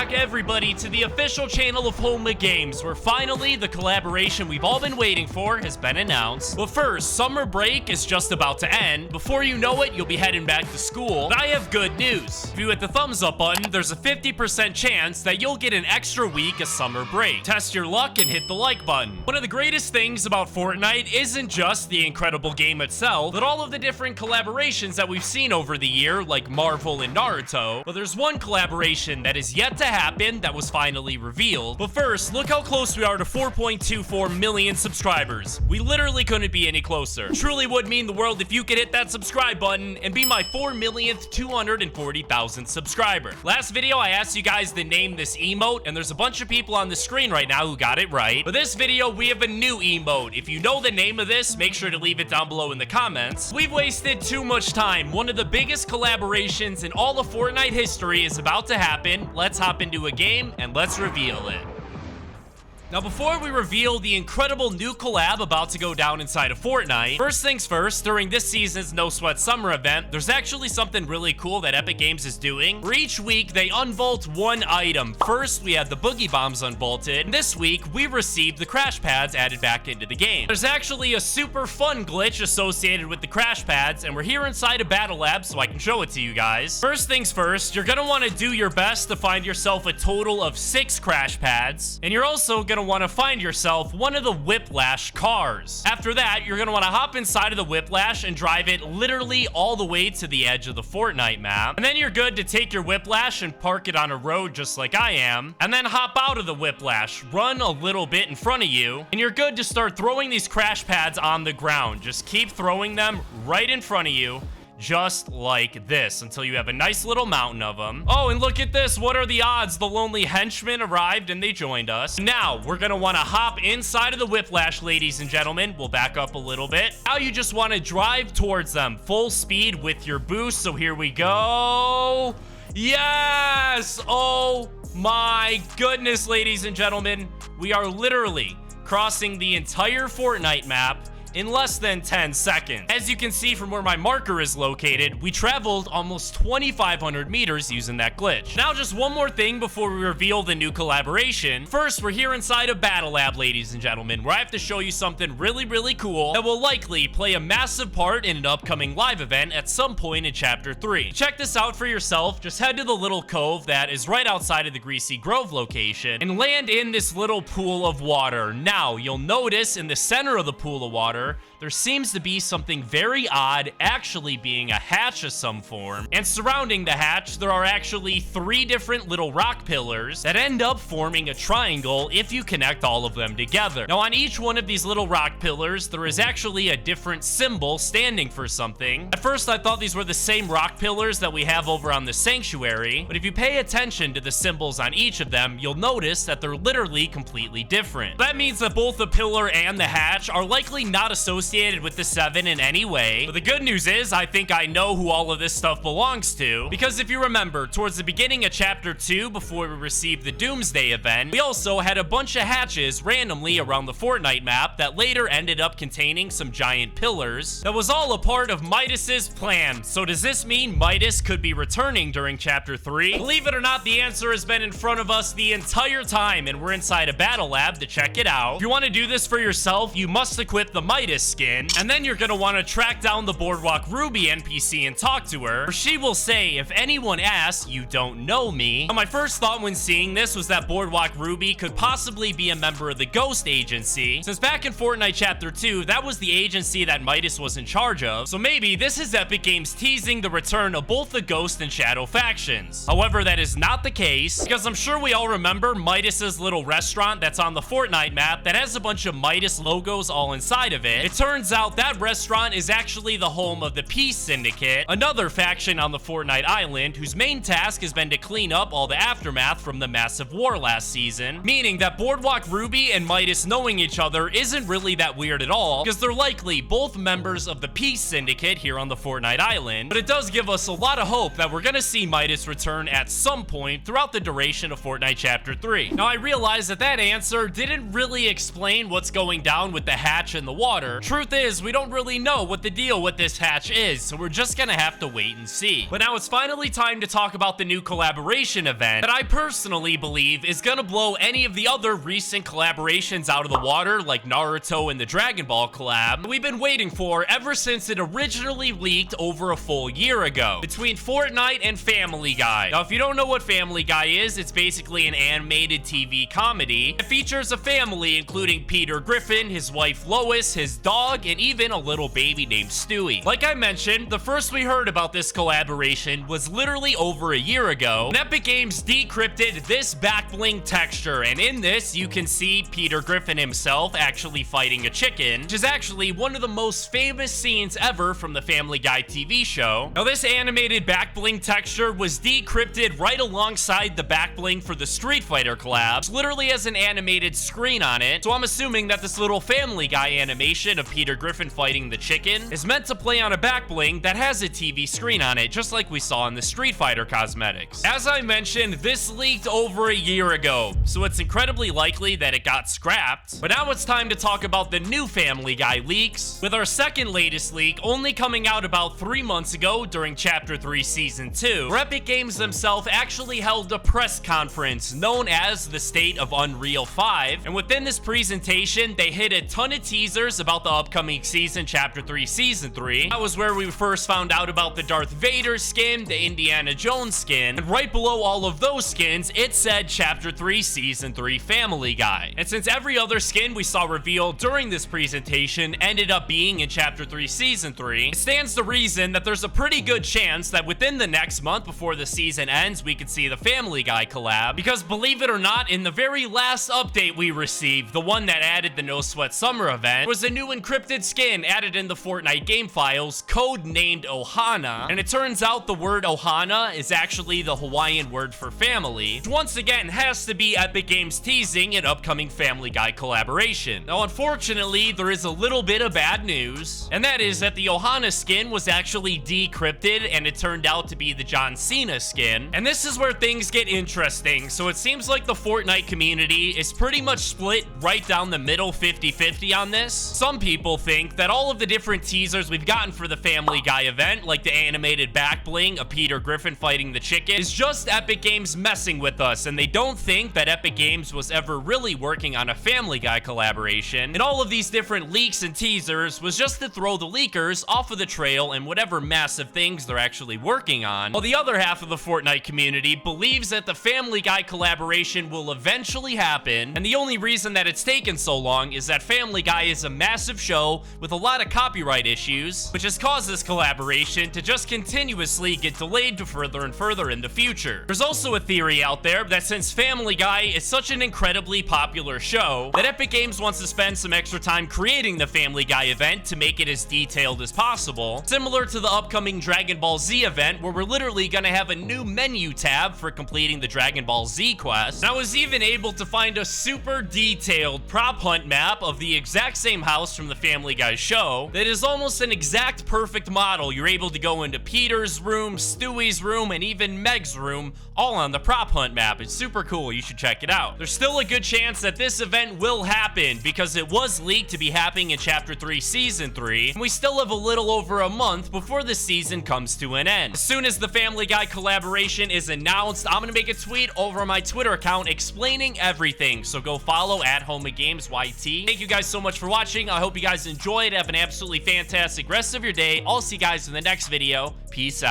back, everybody, to the official channel of Homa Games, where finally the collaboration we've all been waiting for has been announced. But first, summer break is just about to end. Before you know it, you'll be heading back to school. But I have good news. If you hit the thumbs up button, there's a 50% chance that you'll get an extra week of summer break. Test your luck and hit the like button. One of the greatest things about Fortnite isn't just the incredible game itself, but all of the different collaborations that we've seen over the year, like Marvel and Naruto. But there's one collaboration that is yet to happen that was finally revealed. But first, look how close we are to 4.24 million subscribers. We literally couldn't be any closer. Truly would mean the world if you could hit that subscribe button and be my 4,240,000 subscriber. Last video, I asked you guys to name this emote, and there's a bunch of people on the screen right now who got it right. For this video, we have a new emote. If you know the name of this, make sure to leave it down below in the comments. We've wasted too much time. One of the biggest collaborations in all of Fortnite history is about to happen. Let's hop into a game and let's reveal it. Now, before we reveal the incredible new collab about to go down inside of Fortnite, first things first, during this season's No Sweat Summer event, there's actually something really cool that Epic Games is doing. For each week, they unvault one item. First, we had the Boogie Bombs unvaulted, and this week, we received the Crash Pads added back into the game. There's actually a super fun glitch associated with the Crash Pads, and we're here inside a Battle Lab, so I can show it to you guys. First things first, you're gonna want to do your best to find yourself a total of 6 Crash Pads, and you're also gonna want to find yourself one of the Whiplash cars. After that, you're gonna want to hop inside of the Whiplash and drive it literally all the way to the edge of the Fortnite map. And then you're good to take your Whiplash and park it on a road just like I am, and then hop out of the Whiplash, run a little bit in front of you, and you're good to start throwing these Crash Pads on the ground. Just keep throwing them right in front of you, just like this, until you have a nice little mountain of them. Oh, and look at this. What are the odds? The lonely henchmen arrived and they joined us. Now, we're gonna wanna hop inside of the Whiplash, ladies and gentlemen. We'll back up a little bit. Now you just wanna drive towards them full speed with your boost. So here we go. Yes! Oh my goodness, ladies and gentlemen. We are literally crossing the entire Fortnite map in less than 10 seconds. As you can see from where my marker is located, we traveled almost 2,500 meters using that glitch. Now, just one more thing before we reveal the new collaboration. First, we're here inside a Battle Lab, ladies and gentlemen, where I have to show you something really, really cool that will likely play a massive part in an upcoming live event at some point in Chapter 3. Check this out for yourself. Just head to the little cove that is right outside of the Greasy Grove location and land in this little pool of water. Now, you'll notice in the center of the pool of water, there seems to be something very odd, actually being a hatch of some form. And surrounding the hatch, there are actually 3 different little rock pillars that end up forming a triangle if you connect all of them together. Now, on each one of these little rock pillars, there is actually a different symbol standing for something. At first, I thought these were the same rock pillars that we have over on the Sanctuary, but if you pay attention to the symbols on each of them, you'll notice that they're literally completely different. That means that both the pillar and the hatch are likely not associated with the 7 in any way. But the good news is, I think I know who all of this stuff belongs to, because if you remember, towards the beginning of Chapter 2, before we received the Doomsday event, we also had a bunch of hatches randomly around the Fortnite map that later ended up containing some giant pillars. That was all a part of Midas's plan. So does this mean Midas could be returning during Chapter 3? Believe it or not, the answer has been in front of us the entire time, and we're inside a Battle Lab to check it out. If you want to do this for yourself, you must equip the Midas skin, and then you're gonna want to track down the Boardwalk Ruby NPC and talk to her, or she will say, if anyone asks, you don't know me. Now, my first thought when seeing this was that Boardwalk Ruby could possibly be a member of the Ghost Agency, since back in Fortnite Chapter 2, that was the agency that Midas was in charge of, so maybe this is Epic Games teasing the return of both the Ghost and Shadow factions. However, that is not the case, because I'm sure we all remember Midas's little restaurant that's on the Fortnite map that has a bunch of Midas logos all inside of it. It turns out that restaurant is actually the home of the Peace Syndicate, another faction on the Fortnite island whose main task has been to clean up all the aftermath from the massive war last season, meaning that Boardwalk Ruby and Midas knowing each other isn't really that weird at all, because they're likely both members of the Peace Syndicate here on the Fortnite island. But it does give us a lot of hope that we're gonna see Midas return at some point throughout the duration of Fortnite Chapter 3. Now, I realize that answer didn't really explain what's going down with the hatch in the water. True, truth is, we don't really know what the deal with this hatch is, so we're just gonna have to wait and see. But now it's finally time to talk about the new collaboration event that I personally believe is gonna blow any of the other recent collaborations out of the water, like Naruto and the Dragon Ball collab we've been waiting for ever since it originally leaked over a full year ago, between Fortnite and Family Guy. Now, if you don't know what Family Guy is, it's basically an animated TV comedy. It features a family including Peter Griffin, his wife Lois, his dog, and even a little baby named Stewie. Like I mentioned, the first we heard about this collaboration was literally over a year ago, and Epic Games decrypted this back bling texture, and in this you can see Peter Griffin himself actually fighting a chicken, which is actually one of the most famous scenes ever from the Family Guy TV show. Now, this animated back bling texture was decrypted right alongside the back bling for the Street Fighter collab, which literally has an animated screen on it, so I'm assuming that this little Family Guy animation of Peter Griffin fighting the chicken is meant to play on a back bling that has a TV screen on it, just like we saw in the Street Fighter cosmetics. As I mentioned, this leaked over a year ago, so it's incredibly likely that it got scrapped. But now it's time to talk about the new Family Guy leaks, with our second latest leak only coming out about 3 months ago during Chapter 3 Season 2, where Epic Games themselves actually held a press conference known as the State of Unreal 5, and within this presentation, they hit a ton of teasers about the upcoming season, Chapter 3 Season 3. That was where we first found out about the Darth Vader skin, the Indiana Jones skin, and right below all of those skins, it said Chapter 3 Season 3 Family Guy. And since every other skin we saw revealed during this presentation ended up being in Chapter 3 Season 3, it stands to reason that there's a pretty good chance that within the next month before the season ends, we could see the Family Guy collab, because believe it or not, in the very last update we received, the one that added the No Sweat Summer event, was a new encrypted skin added in the Fortnite game files, code named Ohana, and it turns out the word Ohana is actually the Hawaiian word for family, which once again has to be Epic Games teasing an upcoming Family Guy collaboration. Now, unfortunately, there is a little bit of bad news, and that is that the Ohana skin was actually decrypted, and it turned out to be the John Cena skin. And this is where things get interesting. So it seems like the Fortnite community is pretty much split right down the middle, 50-50 on this. Some people think that all of the different teasers we've gotten for the Family Guy event, like the animated back bling of Peter Griffin fighting the chicken, is just Epic Games messing with us, and they don't think that Epic Games was ever really working on a Family Guy collaboration. And all of these different leaks and teasers was just to throw the leakers off of the trail and whatever massive things they're actually working on. While the other half of the Fortnite community believes that the Family Guy collaboration will eventually happen, and the only reason that it's taken so long is that Family Guy is a massive show with a lot of copyright issues, which has caused this collaboration to just continuously get delayed to further and further in the future. There's also a theory out there that since Family Guy is such an incredibly popular show, that Epic Games wants to spend some extra time creating the Family Guy event to make it as detailed as possible, similar to the upcoming Dragon Ball Z event, where we're literally gonna have a new menu tab for completing the Dragon Ball Z quest. And I was even able to find a super detailed prop hunt map of the exact same house from the Family Guy show that is almost an exact perfect model. You're able to go into Peter's room, Stewie's room, and even Meg's room, all on the prop hunt map. It's super cool. You should check it out. There's still a good chance that this event will happen because it was leaked to be happening in Chapter 3 Season 3, and we still have a little over a month before the season comes to an end. As soon as the Family Guy collaboration is announced, I'm gonna make a tweet over my Twitter account explaining everything, so go follow at HomeGamesYT. Thank you guys so much for watching. I hope you guys enjoyed. Have an absolutely fantastic rest of your day. I'll see you guys in the next video. Peace out.